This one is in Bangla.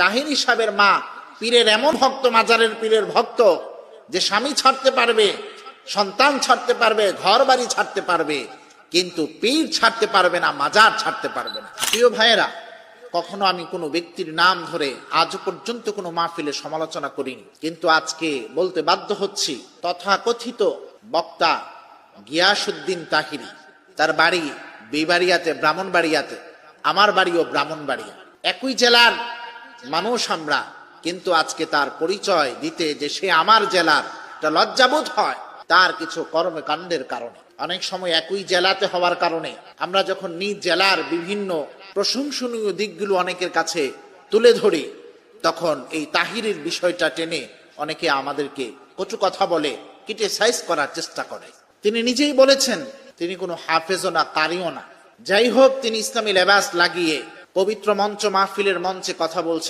তাহিরি সাহেবের মা পীরের এমন ভক্ত, মাজারের পীরের ভক্ত, যে স্বামী ছাড়তে পারবে, সন্তান ছাড়তে পারবে, ঘর বাড়ি ছাড়তে পারবে, কিন্তু পীর ছাড়তে পারবে না, মাজার ছাড়তে পারবে না। প্রিয় ভাইয়েরা, কখনো আমি কোনো ব্যক্তির নাম ধরে আজ পর্যন্ত কোনো মাহফিলে সমালোচনা করিনি, কিন্তু আজকে বলতে বাধ্য হচ্ছি। তথাকথিত বক্তা গিয়াসউদ্দিন তাহিরি, তার বাড়ি বিবাড়িয়াতে, ব্রাহ্মণবাড়িয়াতে, আমার বাড়িও ব্রাহ্মণবাড়িয়া, একই জেলার মানুষ আমরা, কিন্তু আজকে তার পরিচয় দিতে যে সে আমার জেলার, এটা লজ্জাবোধ হয় তার কিছু কর্মকাণ্ডের কারণে। অনেক সময় একই জেলাতে হওয়ার কারণে আমরা যখন নিজ জেলার বিভিন্ন প্রশংসনীয় দিকগুলো অনেকের কাছে তুলে ধরি, তখন এই তাহিরির বিষয়টা টেনে অনেকে আমাদেরকে কটু কথা বলে, ক্রিটিসাইজ করার চেষ্টা করে। তিনি নিজেই বলেছেন তিনি কোনো হাফেজও না, কারিও না। যাই হোক, তিনি ইসলামী লেবাস লাগিয়ে পবিত্র মঞ্চ মাহফিলের মঞ্চে কথা বলছেন।